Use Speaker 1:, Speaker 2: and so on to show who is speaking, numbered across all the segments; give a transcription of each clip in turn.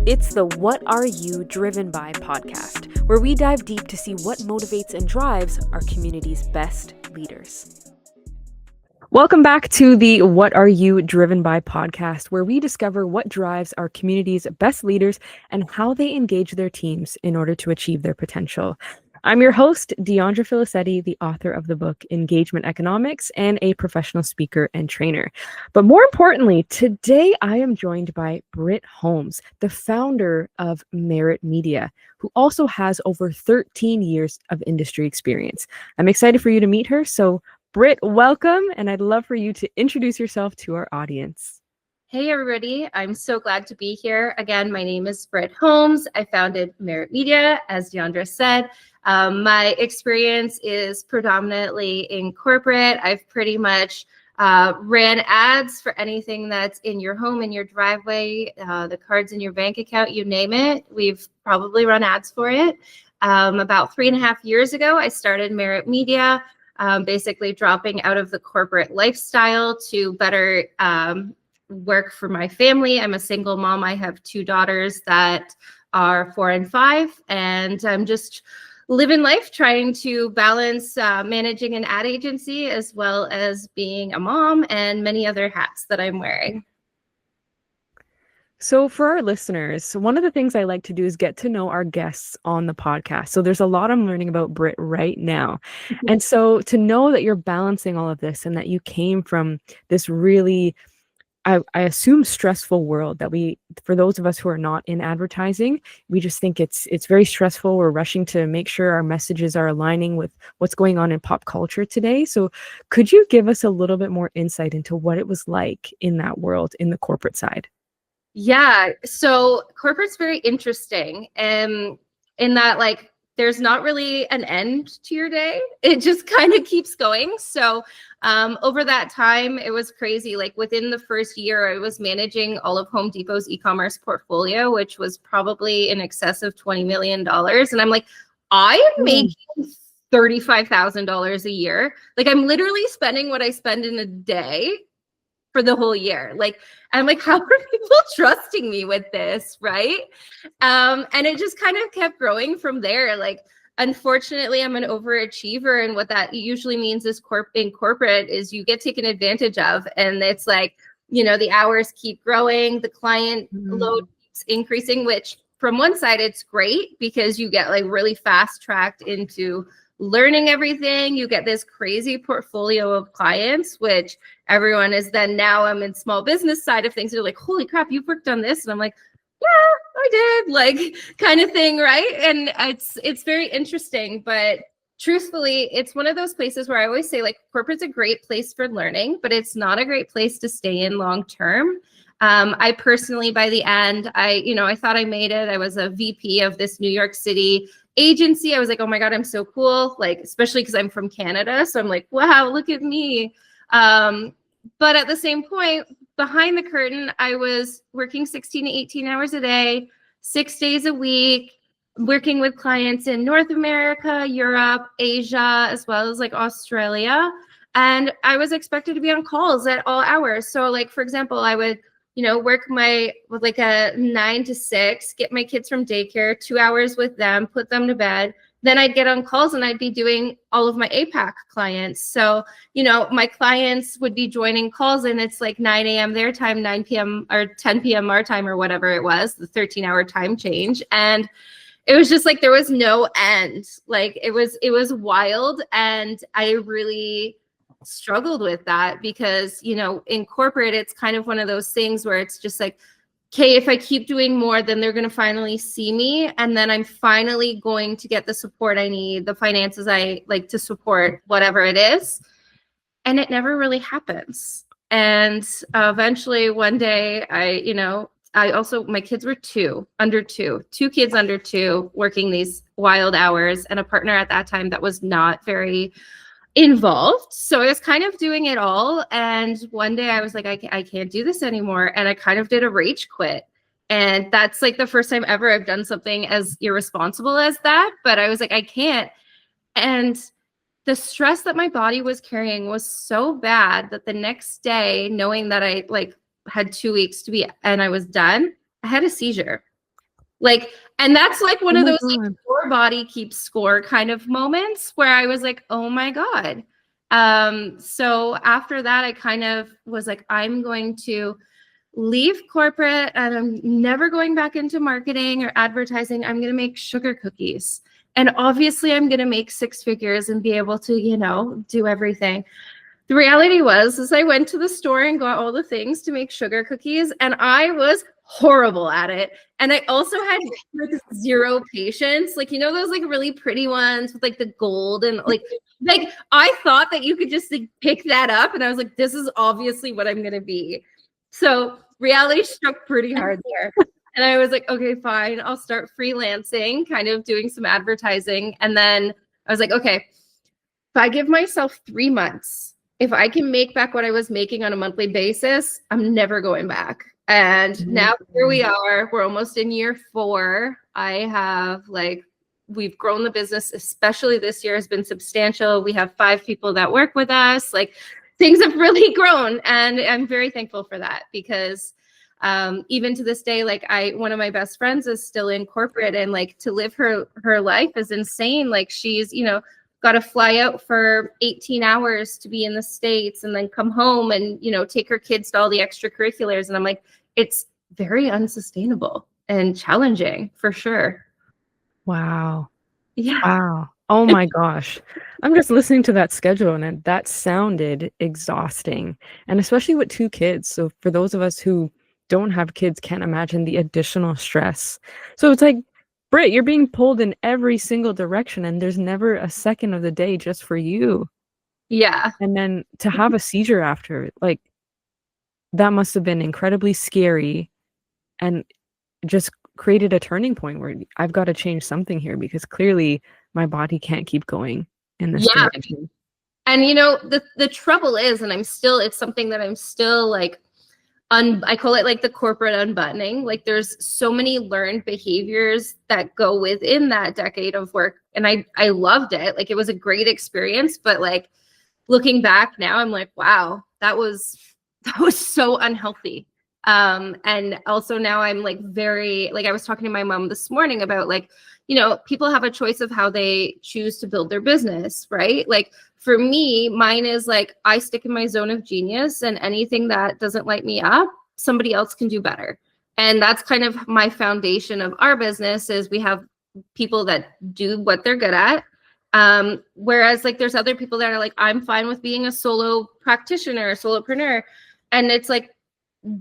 Speaker 1: It's the What Are You Driven By podcast, where we dive deep to see what motivates and drives our community's best leaders. Welcome back to the What Are You Driven By podcast, where we discover what drives our community's best leaders and how they engage their teams in order to achieve their potential. I'm your host, Diondra Filicetti, the author of the book Engagement Economics and a professional speaker and trainer. But more importantly, today I am joined by Britt Holmes, the founder of Merit Media, who also has over 13 years of industry experience. I'm excited for you to meet her. So Britt, welcome, and I'd love for you to introduce yourself to our audience.
Speaker 2: Hey, everybody. I'm so glad to be here. Again, my name is Britt Holmes. I founded Merit Media, as Diondra said. My experience is predominantly in corporate. I've pretty much ran ads for anything that's in your home, in your driveway, the cards in your bank account, you name it. We've probably run ads for it. About 3.5 years ago, I started Merit Media, basically dropping out of the corporate lifestyle to better work for my family. I'm a single mom. I have 2 daughters that are 4 and 5, and I'm just living life trying to balance managing an ad agency as well as being a mom and many other hats that I'm wearing.
Speaker 1: So for our listeners, one of the things I like to do is get to know our guests on the podcast. So there's a lot I'm learning about Britt right now. And so to know that you're balancing all of this and that you came from this really, I assume, stressful world that for those of us who are not in advertising, we just think it's very stressful. We're rushing to make sure our messages are aligning with what's going on in pop culture today. So could you give us a little bit more insight into what it was like in that world, in the corporate side?
Speaker 2: Yeah, so corporate's very interesting, in that, like, there's not really an end to your day. It just kind of keeps going. So over that time, it was crazy. Like within the first year, I was managing all of Home Depot's e-commerce portfolio, which was probably in excess of $20 million. And I'm like, I am making $35,000 a year. Like I'm literally spending what I spend in a day for the whole year. Like, I'm like, how are people trusting me with this? Right. And it just kind of kept growing from there. Like, unfortunately, I'm an overachiever. And what that usually means is in corporate is you get taken advantage of. And it's like, the hours keep growing, the client load keeps increasing, which from one side, it's great because you get like really fast tracked into learning everything. You get this crazy portfolio of clients, which everyone is then, now I'm in small business side of things. They're like, holy crap, you've worked on this. And I'm like, yeah, I did, like, kind of thing. Right. And it's very interesting, but truthfully, it's one of those places where I always say, like, corporate's a great place for learning, but it's not a great place to stay in long term. I personally, by the end, I thought I made it. I was a VP of this New York City agency. I was like, oh my God, I'm so cool. Like, especially because I'm from Canada. So I'm like, wow, look at me. But at the same point, behind the curtain, I was working 16 to 18 hours a day, 6 days a week, working with clients in North America, Europe, Asia, as well as like Australia. And I was expected to be on calls at all hours. So like, for example, I would work with like a 9 to 6, get my kids from daycare, 2 hours with them, put them to bed. Then I'd get on calls and I'd be doing all of my APAC clients. So, my clients would be joining calls and it's like 9 a.m. their time, 9 p.m. or 10 p.m. our time or whatever it was, the 13-hour time change. And it was just like, there was no end. Like it was wild. And I really struggled with that because, in corporate, it's kind of one of those things where it's just like, okay, if I keep doing more, then they're going to finally see me. And then I'm finally going to get the support I need, the finances I like to support whatever it is. And it never really happens. And eventually one day my kids were under two kids under 2 working these wild hours and a partner at that time that was not very involved. So I was kind of doing it all. And one day I was like, I can't do this anymore. And I kind of did a rage quit. And that's like the first time ever I've done something as irresponsible as that. But I was like, I can't. And the stress that my body was carrying was so bad that the next day, knowing that I had 2 weeks to be, and I was done, I had a seizure. Like, and that's like one
Speaker 1: Oh
Speaker 2: of
Speaker 1: my
Speaker 2: those like
Speaker 1: God.
Speaker 2: your body keeps score kind of moments where I was like, oh my God. So after that, I kind of was like, I'm going to leave corporate and I'm never going back into marketing or advertising. I'm going to make sugar cookies. And obviously, I'm going to make six figures and be able to, you know, do everything. The reality was, is I went to the store and got all the things to make sugar cookies, and I was horrible at it. And I also had like zero patience. Like, you know, those like really pretty ones with like the gold and like I thought that you could just like pick that up. And I was like, this is obviously what I'm gonna be. So reality struck pretty hard there. And I was like, okay, fine, I'll start freelancing, kind of doing some advertising. And then I was like, okay, if I give myself 3 months, if I can make back what I was making on a monthly basis, I'm never going back. And now here we are. We're almost in year 4. I have like, we've grown the business, especially this year has been substantial. We have 5 people that work with us. Like things have really grown. And I'm very thankful for that because even to this day, like one of my best friends is still in corporate, and like to live her life is insane. Like she's, you know, got to fly out for 18 hours to be in the States and then come home and, you know, take her kids to all the extracurriculars. And I'm like, it's very unsustainable and challenging for sure.
Speaker 1: Wow.
Speaker 2: Yeah.
Speaker 1: Wow. Oh my gosh. I'm just listening to that schedule and that sounded exhausting. And especially with 2 kids. So for those of us who don't have kids, can't imagine the additional stress. So it's like, Britt, you're being pulled in every single direction and there's never a second of the day just for you.
Speaker 2: Yeah.
Speaker 1: And then to have a seizure after, like, that must have been incredibly scary and just created a turning point where I've got to change something here because clearly my body can't keep going in this direction.
Speaker 2: And you know, the trouble is, and it's something that I'm still like, I call it like the corporate unbuttoning. Like there's so many learned behaviors that go within that decade of work. And I loved it. Like it was a great experience, but like looking back now, I'm like, wow, that was so unhealthy. And also now I'm like very, like I was talking to my mom this morning about like, you know, people have a choice of how they choose to build their business, right? Like for me, mine is like, I stick in my zone of genius and anything that doesn't light me up, somebody else can do better. And that's kind of my foundation of our business is we have people that do what they're good at. Whereas like there's other people that are like, I'm fine with being a solo practitioner, a solopreneur. And it's like,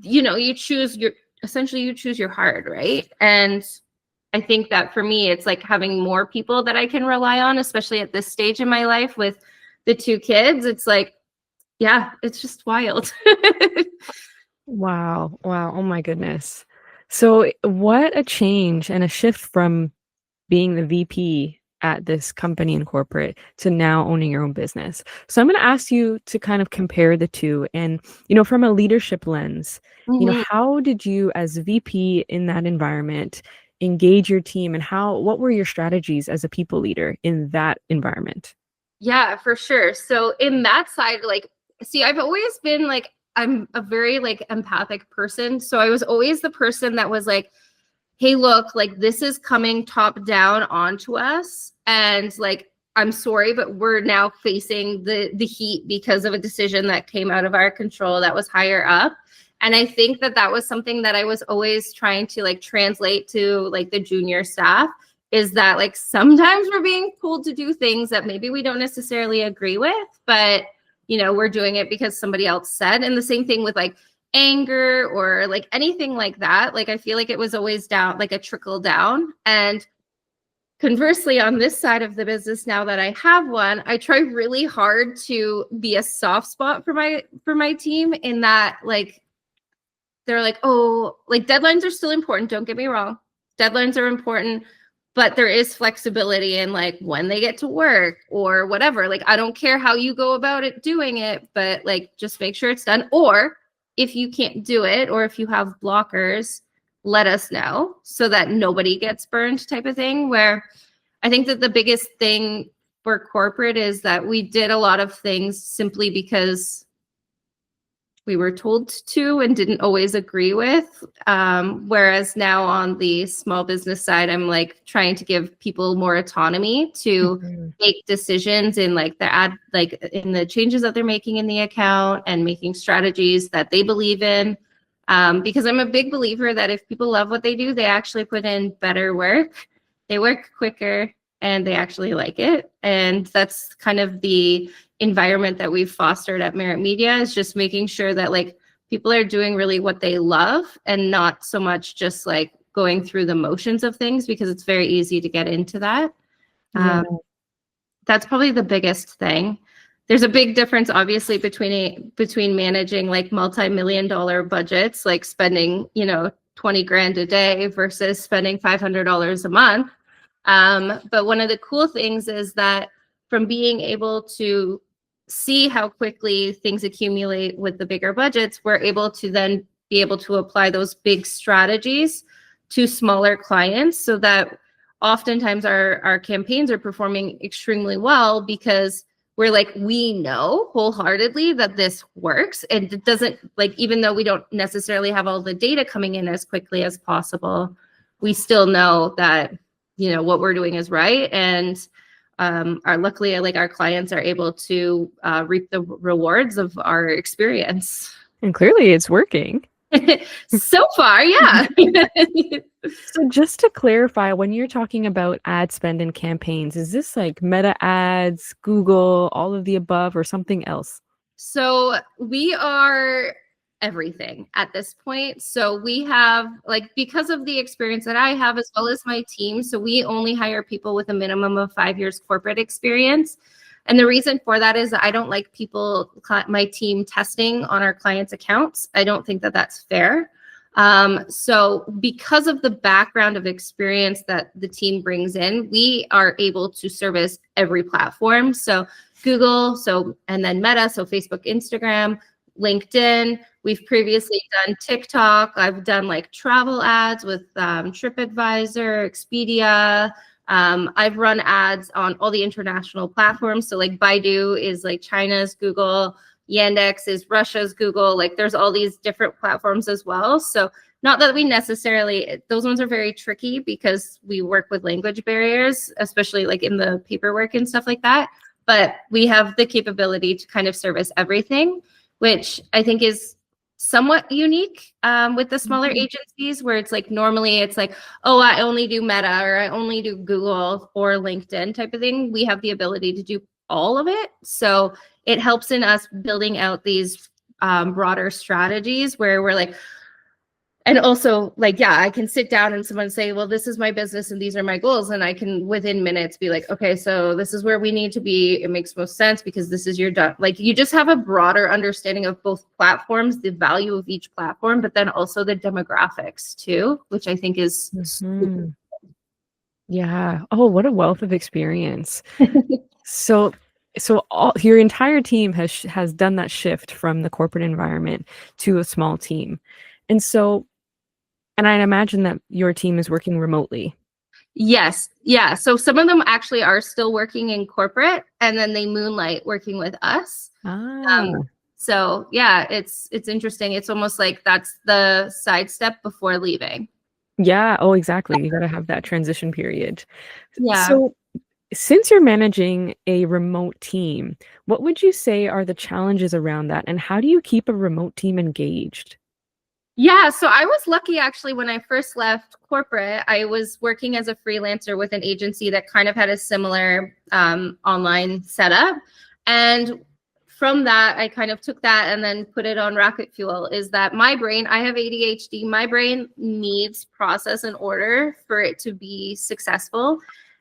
Speaker 2: you know, you choose your heart, right? And I think that for me, it's like having more people that I can rely on, especially at this stage in my life with the 2 kids. It's like, yeah, it's just wild.
Speaker 1: Wow. Wow. Oh my goodness. So what a change and a shift from being the VP at this company in corporate to now owning your own business. So I'm going to ask you to kind of compare the two and, you know, from a leadership lens, you know, how did you as VP in that environment engage your team and what were your strategies as a people leader in that environment?
Speaker 2: Yeah, for sure. So in that side, like, see, I've always been like, I'm a very like empathic person. So I was always the person that was like, hey, look, like this is coming top down onto us. And like, I'm sorry, but we're now facing the heat because of a decision that came out of our control that was higher up. And I think that was something that I was always trying to like translate to like the junior staff is that like sometimes we're being pulled to do things that maybe we don't necessarily agree with, but you know, we're doing it because somebody else said. And the same thing with like anger or like anything like that. Like I feel like it was always down, like a trickle down. And conversely, on this side of the business, now that I have one, I try really hard to be a soft spot for my team in that like they're like, oh, like deadlines are still important. Don't get me wrong. Deadlines are important, but there is flexibility in like when they get to work or whatever. Like, I don't care how you go about it, doing it, but like, just make sure it's done. Or if you can't do it, or if you have blockers, let us know so that nobody gets burned type of thing. Where I think that the biggest thing for corporate is that we did a lot of things simply because we were told to and didn't always agree with. Whereas now on the small business side, I'm like trying to give people more autonomy to make decisions in like the like in the changes that they're making in the account and making strategies that they believe in. Because I'm a big believer that if people love what they do, they actually put in better work, they work quicker, and they actually like it. And that's kind of the environment that we've fostered at Merit Media, is just making sure that like people are doing really what they love and not so much just like going through the motions of things, because it's very easy to get into that.
Speaker 1: Yeah.
Speaker 2: That's probably the biggest thing. There's a big difference, obviously, between managing like multi-million-dollar budgets, like spending, 20 grand a day versus spending $500 a month. But one of the cool things is that from being able to see how quickly things accumulate with the bigger budgets, we're able to then be able to apply those big strategies to smaller clients, so that oftentimes our campaigns are performing extremely well, because we're like, we know wholeheartedly that this works. And it doesn't, like, even though we don't necessarily have all the data coming in as quickly as possible, we still know that, what we're doing is right. And luckily, like, our clients are able to reap the rewards of our experience.
Speaker 1: And clearly it's working.
Speaker 2: So far, yeah.
Speaker 1: So just to clarify, when you're talking about ad spend and campaigns, is this like Meta ads, Google, all of the above, or something else?
Speaker 2: So we are everything at this point. So we have, like, because of the experience that I have as well as my team, so we only hire people with a minimum of 5 years corporate experience. And the reason for that is I don't like my team testing on our clients' accounts. I don't think that that's fair. So because of the background of experience that the team brings in, we are able to service every platform. So Google, and then Meta, so Facebook, Instagram, LinkedIn. We've previously done TikTok. I've done like travel ads with TripAdvisor, Expedia. I've run ads on all the international platforms. So like Baidu is like China's Google, Yandex is Russia's Google. Like there's all these different platforms as well. So not that we necessarily, those ones are very tricky because we work with language barriers, especially like in the paperwork and stuff like that. But we have the capability to kind of service everything, which I think is somewhat unique with the smaller agencies, where it's like normally it's like, oh, I only do Meta or I only do Google or LinkedIn type of thing. We have the ability to do all of it. So it helps in us building out these broader strategies where we're like, and also like, yeah, I can sit down and someone say, well, this is my business and these are my goals. And I can within minutes be like, okay, so this is where we need to be. It makes most sense because this is your like, you just have a broader understanding of both platforms, the value of each platform, but then also the demographics too, which I think is
Speaker 1: Yeah. Oh, what a wealth of experience. So your entire team has done that shift from the corporate environment to a small team. And I imagine that your team is working remotely.
Speaker 2: Yes. Yeah. So some of them actually are still working in corporate, and then they moonlight working with us. So yeah, it's interesting. It's almost like that's the sidestep before leaving.
Speaker 1: Yeah. Oh, exactly. You got to have that transition period.
Speaker 2: Yeah.
Speaker 1: So since you're managing a remote team, what would you say are the challenges around that? And how do you keep a remote team engaged?
Speaker 2: Yeah, so I was lucky actually when I first left corporate. I was working as a freelancer with an agency that kind of had a similar online setup. And from that, I kind of took that and then put it on rocket fuel. Is that my brain, I have ADHD, my brain needs process and order for it to be successful.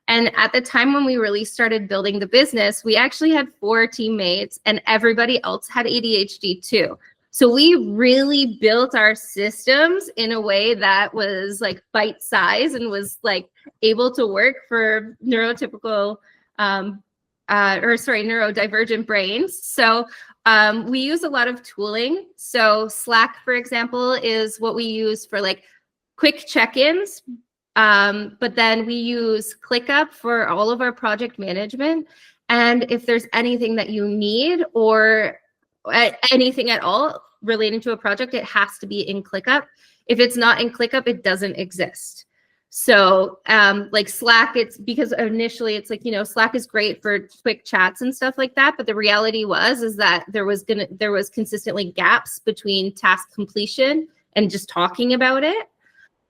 Speaker 2: And at the time when we really started building the business, we actually had 4 teammates and everybody else had ADHD too. So we really built our systems in a way that was like bite size and was like able to work for neurodivergent brains. So we use a lot of tooling. So Slack, for example, is what we use for like quick check-ins. But then we use ClickUp for all of our project management. And if there's anything that you need or anything at all, relating to a project, it has to be in ClickUp. If it's not in ClickUp, it doesn't exist. So like Slack, it's because initially it's like, you know, Slack is great for quick chats and stuff like that. But the reality is that there was consistently gaps between task completion and just talking about it.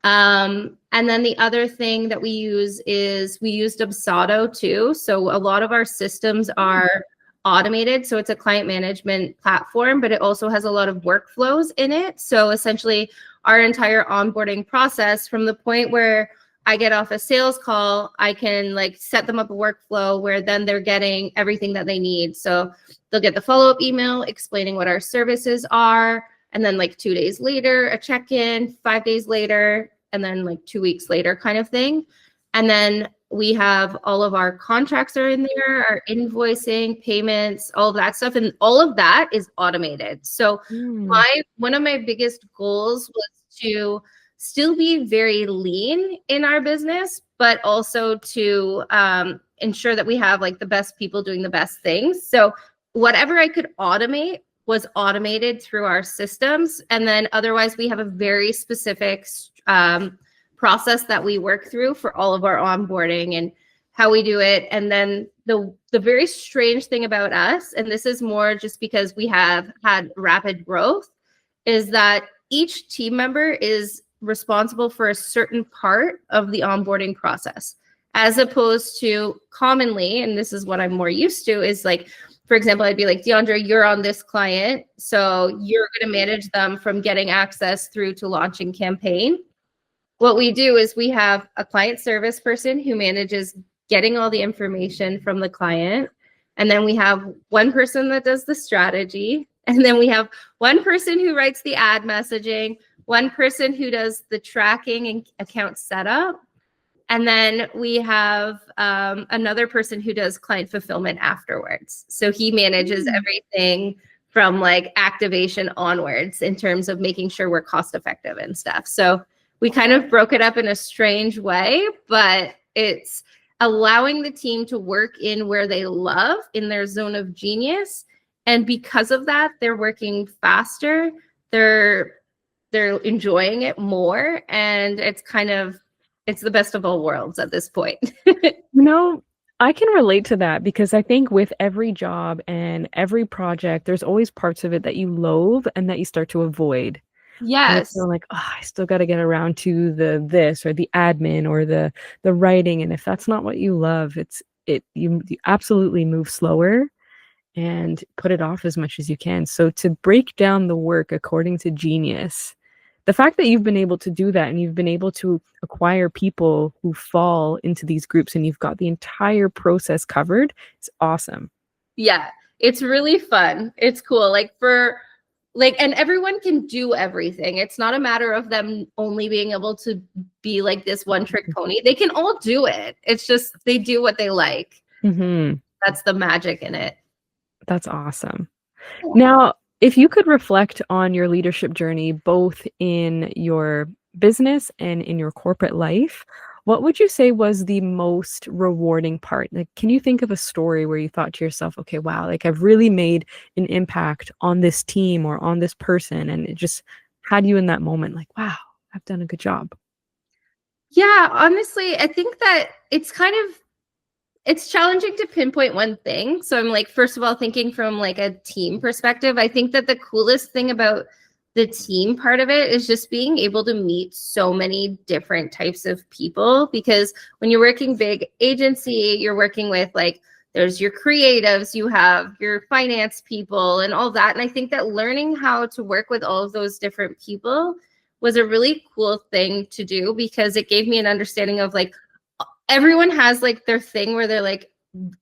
Speaker 2: And then the other thing that we use is we used Obsado too. So a lot of our systems are automated. So it's a client management platform, but it also has a lot of workflows in it. So essentially our entire onboarding process, from the point where I get off a sales call, I can like set them up a workflow where then they're getting everything that they need. So they'll get the follow-up email explaining what our services are. And then like 2 days later, a check-in, 5 days later, and then like 2 weeks later kind of thing. And then we have all of our contracts are in there, our invoicing, payments, all of that stuff. And all of that is automated. So one of my biggest goals was to still be very lean in our business, but also to ensure that we have like the best people doing the best things. So whatever I could automate was automated through our systems. And then otherwise we have a very specific process that we work through for all of our onboarding and how we do it. And then the very strange thing about us, and this is more just because we have had rapid growth, is that each team member is responsible for a certain part of the onboarding process, as opposed to commonly, and this is what I'm more used to, is like, for example, I'd be like, Diondra, you're on this client, so you're going to manage them from getting access through to launching campaign. What we do is we have a client service person who manages getting all the information from the client. And then we have one person that does the strategy. And then we have one person who writes the ad messaging, one person who does the tracking and account setup. And then we have another person who does client fulfillment afterwards. So he manages everything from like activation onwards in terms of making sure we're cost effective and stuff. So we kind of broke it up in a strange way, but it's allowing the team to work in where they love, in their zone of genius. And because of that, they're working faster. They're enjoying it more. And it's the best of all worlds at this point.
Speaker 1: No, I can relate to that because I think with every job and every project, there's always parts of it that you loathe and that you start to avoid.
Speaker 2: Yes.
Speaker 1: So like, oh, I still got to get around to this or the admin or the writing. And if that's not what you love, you absolutely move slower and put it off as much as you can. So to break down the work according to genius, the fact that you've been able to do that and you've been able to acquire people who fall into these groups and you've got the entire process covered is awesome.
Speaker 2: Yeah, it's really fun. It's cool. And everyone can do everything. It's not a matter of them only being able to be like this one trick pony. They can all do it. It's just they do what they like.
Speaker 1: Mm-hmm.
Speaker 2: That's the magic in it.
Speaker 1: That's awesome. Yeah. Now, if you could reflect on your leadership journey, both in your business and in your corporate life, what would you say was the most rewarding part? Like, can you think of a story where you thought to yourself, okay, wow, like I've really made an impact on this team or on this person, and it just had you in that moment, like, wow, I've done a good job?
Speaker 2: Yeah, honestly, I think that it's challenging to pinpoint one thing. So I'm like, first of all, thinking from like a team perspective, I think that the coolest thing about the team part of it is just being able to meet so many different types of people, because when you're working big agency, you're working with like, there's your creatives, you have your finance people and all that. And I think that learning how to work with all of those different people was a really cool thing to do, because it gave me an understanding of like, everyone has like their thing where they're like,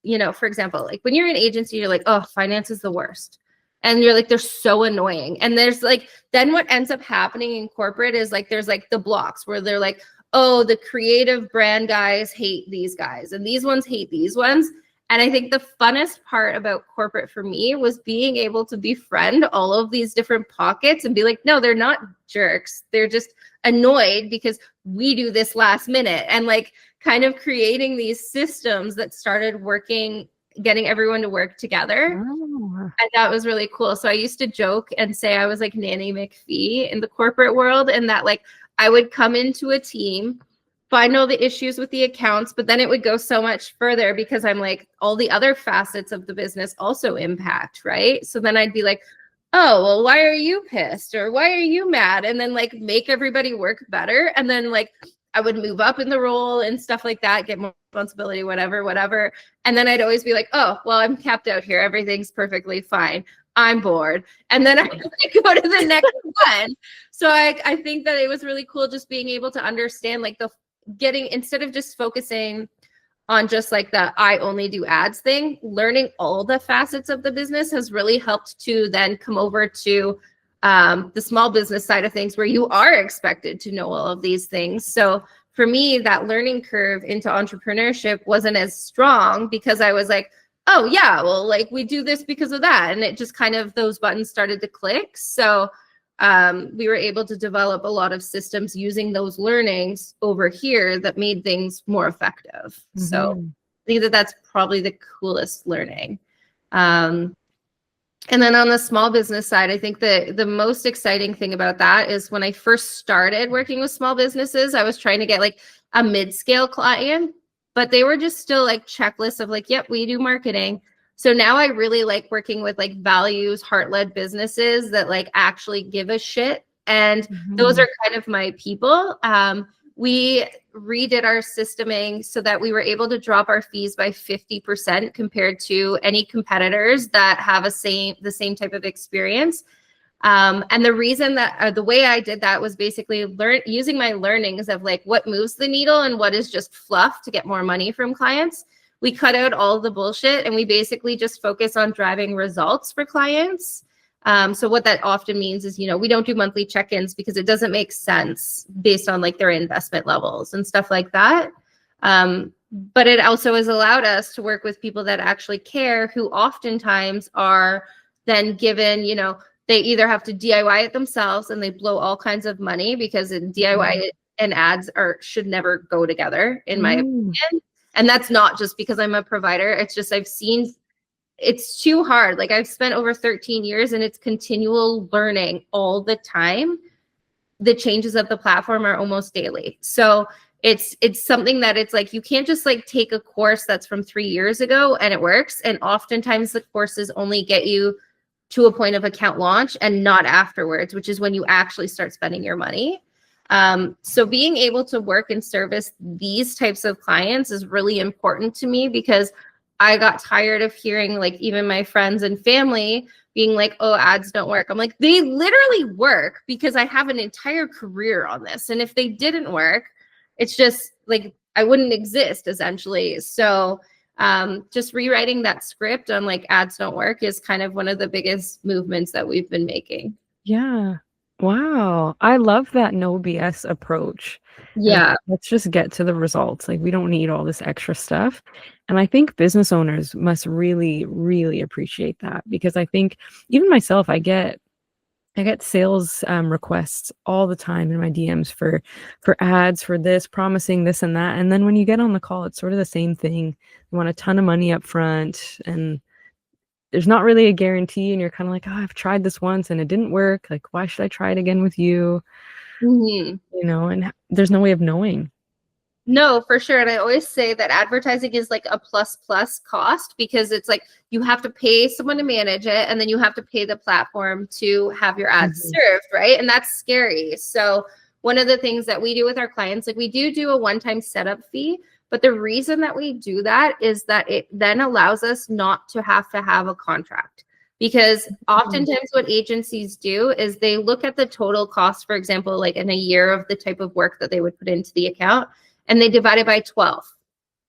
Speaker 2: you know, for example, like when you're an agency, you're like, oh, finance is the worst. And you're like, they're so annoying. And there's like, then what ends up happening in corporate is like, there's like the blocks where they're like, oh, the creative brand guys hate these guys and these ones hate these ones. And I think the funnest part about corporate for me was being able to befriend all of these different pockets and be like, no, they're not jerks. They're just annoyed because we do this last minute, and like kind of creating these systems that started working getting everyone to work together.
Speaker 1: Oh.
Speaker 2: And that was really cool. So I used to joke and say I was like Nanny McPhee in the corporate world, and that like I would come into a team, find all the issues with the accounts, but then it would go so much further because I'm like, all the other facets of the business also impact, right? So then I'd be like, oh, well, why are you pissed? Or why are you mad? And then like make everybody work better. And then like I would move up in the role and stuff like that, get more responsibility, whatever. And then I'd always be like, oh, well, I'm capped out here. Everything's perfectly fine. I'm bored. And then I go to the next one. So I think that it was really cool just being able to understand like instead of just focusing on just like the I only do ads thing, learning all the facets of the business has really helped to then come over to the small business side of things where you are expected to know all of these things. So for me, that learning curve into entrepreneurship wasn't as strong because I was like, oh yeah, well, like we do this because of that. And it just kind of, those buttons started to click. So we were able to develop a lot of systems using those learnings over here that made things more effective. Mm-hmm. So I think that that's probably the coolest learning. And then on the small business side, I think the most exciting thing about that is when I first started working with small businesses, I was trying to get like a mid-scale client, but they were just still like checklists of like, yep, we do marketing. So now I really like working with like values, heart-led businesses that like actually give a shit. And those are kind of my people. We redid our systeming so that we were able to drop our fees by 50% compared to any competitors that have the same type of experience. And the reason that the way I did that was basically using my learnings of like what moves the needle and what is just fluff to get more money from clients. We cut out all the bullshit and we basically just focus on driving results for clients. So what that often means is, we don't do monthly check-ins because it doesn't make sense based on like their investment levels and stuff like that. But it also has allowed us to work with people that actually care, who oftentimes are then given, they either have to DIY it themselves and they blow all kinds of money because DIY and ads should never go together, in my opinion. And that's not just because I'm a provider. It's just I've seen it's too hard. Like I've spent over 13 years and it's continual learning all the time. The changes of the platform are almost daily. So it's something that it's like, you can't just like take a course that's from 3 years ago and it works. And oftentimes the courses only get you to a point of account launch and not afterwards, which is when you actually start spending your money. So being able to work and service these types of clients is really important to me because I got tired of hearing like even my friends and family being like, oh, ads don't work. I'm like, they literally work because I have an entire career on this. And if they didn't work, it's just like I wouldn't exist essentially. So just rewriting that script on like ads don't work is kind of one of the biggest movements that we've been making.
Speaker 1: Yeah. Wow. I love that no BS approach.
Speaker 2: Yeah.
Speaker 1: Let's just get to the results. Like we don't need all this extra stuff. And I think business owners must really, really appreciate that because I think even myself, I get sales requests all the time in my DMs for ads, for this, promising this and that. And then when you get on the call, it's sort of the same thing. You want a ton of money up front and there's not really a guarantee. And you're kind of like, oh, I've tried this once and it didn't work. Like, why should I try it again with you? And there's no way of knowing.
Speaker 2: No, for sure. And I always say that advertising is like a plus cost because it's like you have to pay someone to manage it and then you have to pay the platform to have your ads served, right? And that's scary. So one of the things that we do with our clients, like we do a one-time setup fee, but the reason that we do that is that it then allows us not to have a contract. Because oftentimes what agencies do is they look at the total cost, for example, like in a year of the type of work that they would put into the account, and they divide it by 12.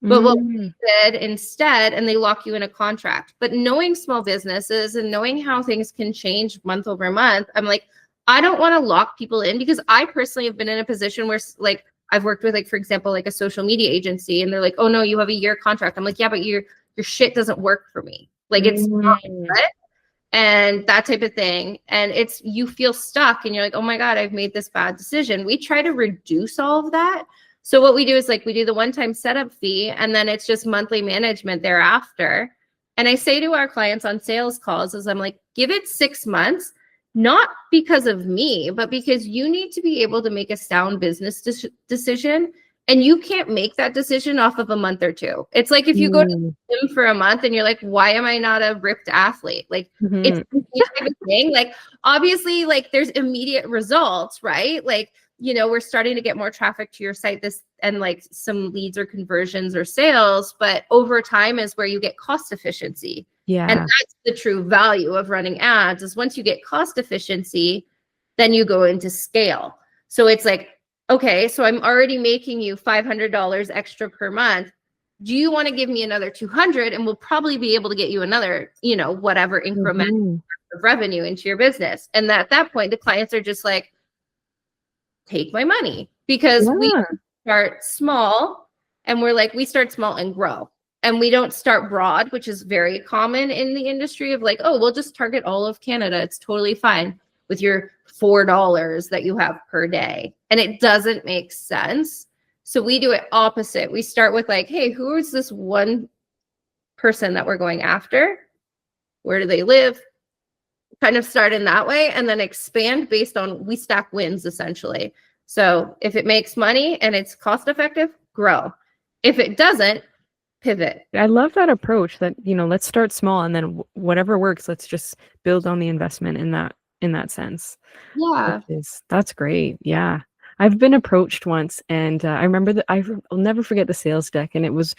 Speaker 2: But what we did instead, and they lock you in a contract. But knowing small businesses and knowing how things can change month over month, I'm like, I don't want to lock people in because I personally have been in a position where like I've worked with like, for example, like a social media agency and they're like, oh no, you have a year contract. I'm like, yeah, but your shit doesn't work for me. Like it's not good. And that type of thing. And you feel stuck and you're like, oh my God, I've made this bad decision. We try to reduce all of that. So what we do is like we do the one-time setup fee and then it's just monthly management thereafter. And I say to our clients on sales calls is I'm like, give it 6 months, not because of me, but because you need to be able to make a sound business decision. And you can't make that decision off of a month or two. It's like if you go to the gym for a month and you're like, why am I not a ripped athlete? Like it's the same type of thing. Like obviously, like there's immediate results, right? Like, we're starting to get more traffic to your site and like some leads or conversions or sales, but over time is where you get cost efficiency.
Speaker 1: Yeah.
Speaker 2: And that's the true value of running ads is once you get cost efficiency, then you go into scale. So it's like, okay, so I'm already making you $500 extra per month. Do you want to give me another 200? And we'll probably be able to get you another, whatever increment of revenue into your business. And at that point, the clients are just like, take my money, because we start small and we start small and grow. And we don't start broad, which is very common in the industry of like, oh, we'll just target all of Canada. It's totally fine with your $4 that you have per day. And it doesn't make sense. So we do it opposite. We start with like, hey, who is this one person that we're going after? Where do they live? Kind of start in that way and then expand based on we stack wins essentially. So if it makes money and it's cost effective, grow. If it doesn't, pivot.
Speaker 1: I love that approach that, let's start small and then whatever works, let's just build on the investment in that sense.
Speaker 2: Yeah.
Speaker 1: That's great. Yeah. I've been approached once and I remember that I'll never forget the sales deck. And it was,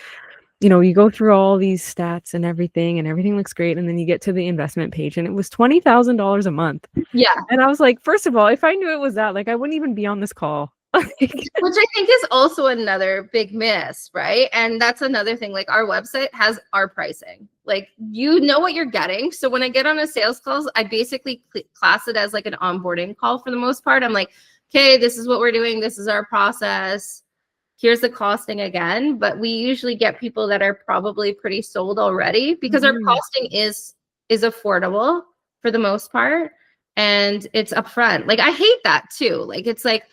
Speaker 1: you go through all these stats and everything looks great. And then you get to the investment page and it was $20,000 a month.
Speaker 2: Yeah.
Speaker 1: And I was like, first of all, if I knew it was that, like, I wouldn't even be on this call.
Speaker 2: Which I think is also another big miss, right? And that's another thing. Like our website has our pricing. Like you know what you're getting. So when I get on a sales calls, I basically class it as like an onboarding call for the most part. I'm like, okay, this is what we're doing. This is our process. Here's the costing again. But we usually get people that are probably pretty sold already because our costing is affordable for the most part. And it's upfront. Like I hate that too. Like it's like,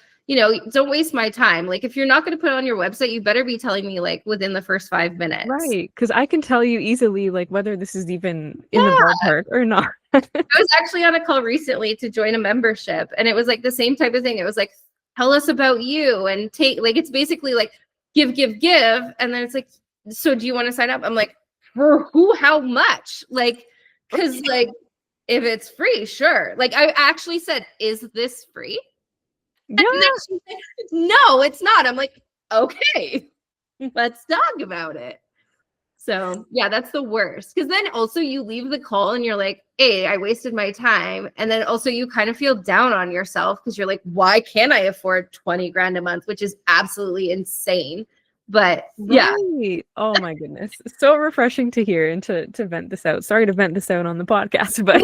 Speaker 2: don't waste my time. Like if you're not going to put it on your website, you better be telling me like within the first 5 minutes.
Speaker 1: Right. Because I can tell you easily like whether this is even in the ballpark or not.
Speaker 2: I was actually on a call recently to join a membership and it was like the same type of thing. It was like, tell us about you and take like, it's basically like give. And then it's like, so do you want to sign up? I'm like, for who, how much? Like, cause like if it's free, sure. Like I actually said, is this free?
Speaker 1: Yeah.
Speaker 2: Said, no, it's not. I'm like, okay, let's talk about it. So yeah, that's the worst. Because then also you leave the call and you're like, hey, I wasted my time. And then also you kind of feel down on yourself because you're like, why can't I afford 20 grand a month, which is absolutely insane. But yeah.
Speaker 1: Right. Oh my goodness. So refreshing to hear and to vent this out. Sorry to vent this out on the podcast, but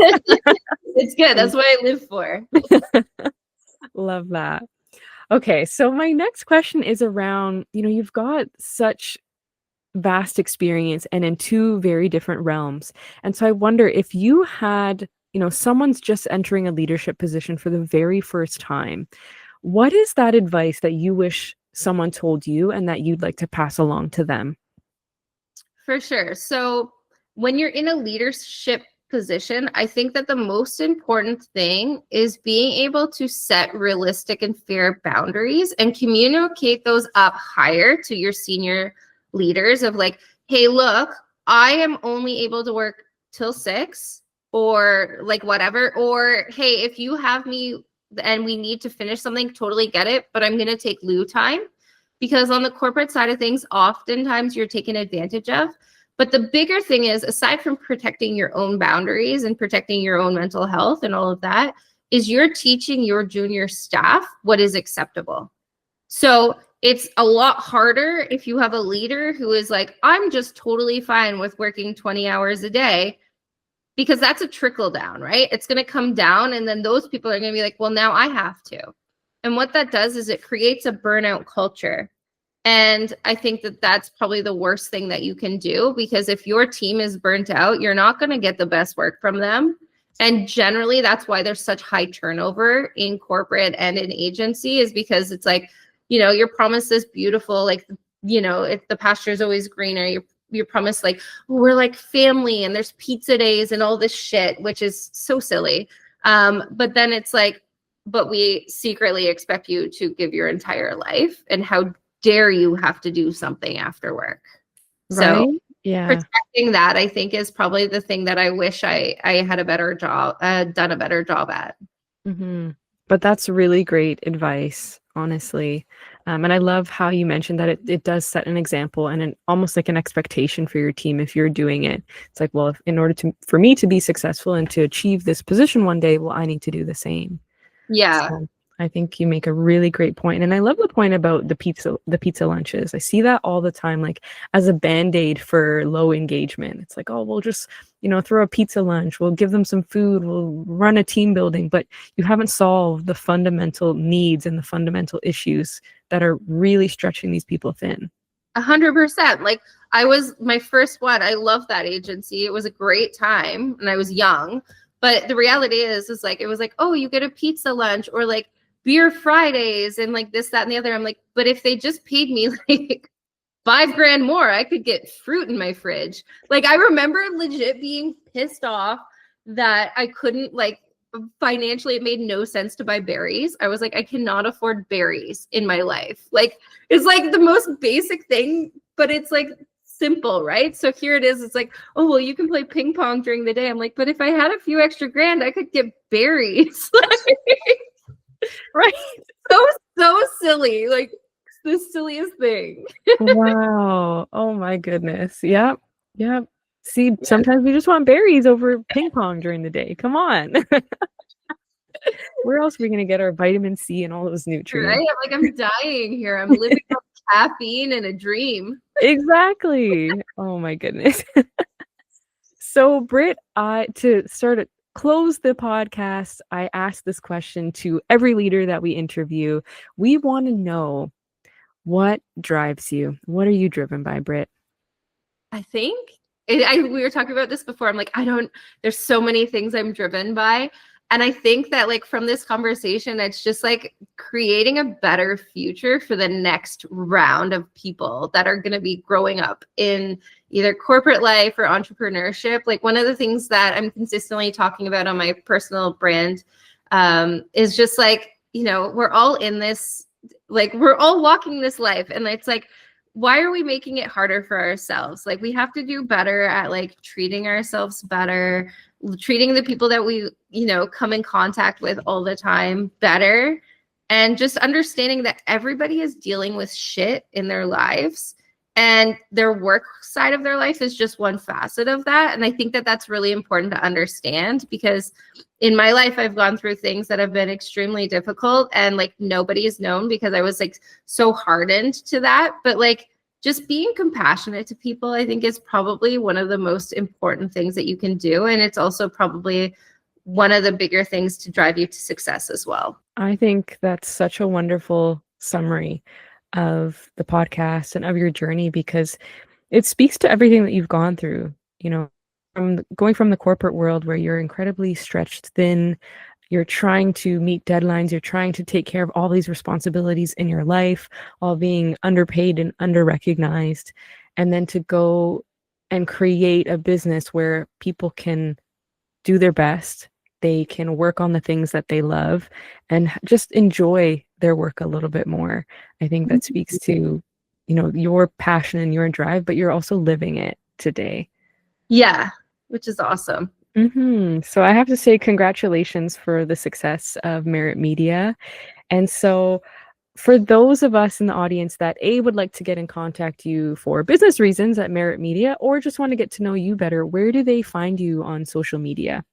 Speaker 2: it's good. That's what I live for.
Speaker 1: Love that. Okay, so my next question is around, you've got such vast experience and in two very different realms. And so I wonder if you had, someone's just entering a leadership position for the very first time, what is that advice that you wish someone told you and that you'd like to pass along to them?
Speaker 2: For sure. So when you're in a leadership position, I think that the most important thing is being able to set realistic and fair boundaries and communicate those up higher to your senior leaders of like, hey, look, I am only able to work till 6 or like whatever. Or, hey, if you have me and we need to finish something, totally get it. But I'm going to take loo time because on the corporate side of things, oftentimes you're taken advantage of. But the bigger thing is, aside from protecting your own boundaries and protecting your own mental health and all of that, is you're teaching your junior staff what is acceptable. So it's a lot harder if you have a leader who is like, I'm just totally fine with working 20 hours a day, because that's a trickle down, right? It's going to come down and then those people are going to be like, well, now I have to. And what that does is it creates a burnout culture. And I think that that's probably the worst thing that you can do, because if your team is burnt out, you're not going to get the best work from them. And generally, that's why there's such high turnover in corporate and in agency, is because it's like, you're promised this beautiful, like, if the pasture is always greener, you're promised like, oh, we're like family and there's pizza days and all this shit, which is so silly. But then it's like, but we secretly expect you to give your entire life, and how dare you have to do something after work.
Speaker 1: Right?
Speaker 2: So
Speaker 1: Yeah.
Speaker 2: protecting that, I think, is probably the thing that I wish I had a better job, done a better job at.
Speaker 1: Mm-hmm. But that's really great advice, honestly. And I love how you mentioned that it does set an example and almost like an expectation for your team if you're doing it. It's like, well, if, in order for me to be successful and to achieve this position one day, well, I need to do the same.
Speaker 2: Yeah.
Speaker 1: So I think you make a really great point. And I love the point about the pizza lunches. I see that all the time, like as a band-aid for low engagement. It's like, oh, we'll just, throw a pizza lunch. We'll give them some food. We'll run a team building. But you haven't solved the fundamental needs and the fundamental issues that are really stretching these people thin.
Speaker 2: 100%. Like I was my first one. I love that agency. It was a great time and I was young. But the reality is like, it was like, oh, you get a pizza lunch or like beer Fridays and like this, that, and the other. I'm like, but if they just paid me like $5,000 more, I could get fruit in my fridge. Like I remember legit being pissed off that I couldn't like financially, it made no sense to buy berries. I was like, I cannot afford berries in my life. Like it's like the most basic thing, but it's like simple, right? So here it is. It's like, oh, well, you can play ping pong during the day. I'm like, but if I had a few extra grand, I could get berries.
Speaker 1: Right.
Speaker 2: So silly. Like the silliest thing.
Speaker 1: Wow. Oh my goodness. Yep. See, sometimes we just want berries over ping pong during the day. Come on. Where else are we going to get our vitamin C and all those nutrients?
Speaker 2: Right? I'm dying here. I'm living on caffeine and a dream.
Speaker 1: Exactly. Oh my goodness. So Britt, to close the podcast, I asked this question to every leader that we interview. We want to know, what drives you? What are you driven by, Britt?
Speaker 2: I think we were talking about this before. I'm like, there's so many things I'm driven by. And I think that like from this conversation, it's just like creating a better future for the next round of people that are going to be growing up in either corporate life or entrepreneurship. Like one of the things that I'm consistently talking about on my personal brand is just like, we're all in this, like we're all walking this life. And it's like, why are we making it harder for ourselves? Like we have to do better at like treating ourselves better, treating the people that we, come in contact with all the time better, and just understanding that everybody is dealing with shit in their lives and their work side of their life is just one facet of that. And I think that that's really important to understand, because in my life, I've gone through things that have been extremely difficult and like nobody's known because I was like so hardened to that. But like just being compassionate to people, I think is probably one of the most important things that you can do. And it's also probably one of the bigger things to drive you to success as well.
Speaker 1: I think that's such a wonderful summary of the podcast and of your journey, because it speaks to everything that you've gone through, from going from the corporate world where you're incredibly stretched thin, you're trying to meet deadlines, you're trying to take care of all these responsibilities in your life, all being underpaid and under-recognized, and then to go and create a business where people can do their best, they can work on the things that they love and just enjoy their work a little bit more. I think that speaks to, your passion and your drive, but you're also living it today.
Speaker 2: Yeah, which is awesome.
Speaker 1: Mm-hmm. So I have to say congratulations for the success of Merit Media. And so for those of us in the audience that would like to get in contact you for business reasons at Merit Media, or just want to get to know you better, where do they find you on social media?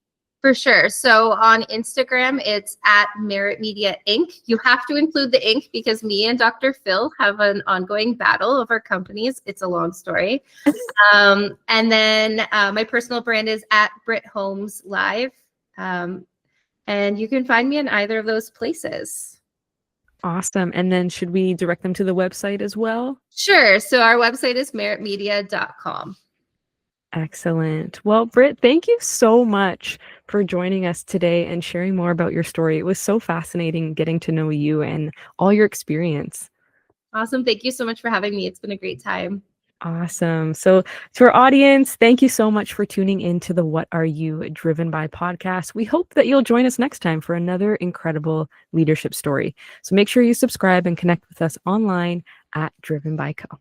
Speaker 2: For sure. So on Instagram, it's at Merit Media Inc. You have to include the Inc. because me and Dr. Phil have an ongoing battle over companies. It's a long story. And then my personal brand is at Britt Holmes Live. And you can find me in either of those places.
Speaker 1: Awesome. And then should we direct them to the website as well?
Speaker 2: Sure. So our website is meritmedia.com.
Speaker 1: Excellent. Well, Britt, thank you so much for joining us today and sharing more about your story. It was so fascinating getting to know you and all your experience.
Speaker 2: Awesome. Thank you so much for having me. It's been a great time.
Speaker 1: Awesome. So, to our audience, thank you so much for tuning in to the What Are You Driven By podcast. We hope that you'll join us next time for another incredible leadership story. So, make sure you subscribe and connect with us online at Driven by Co.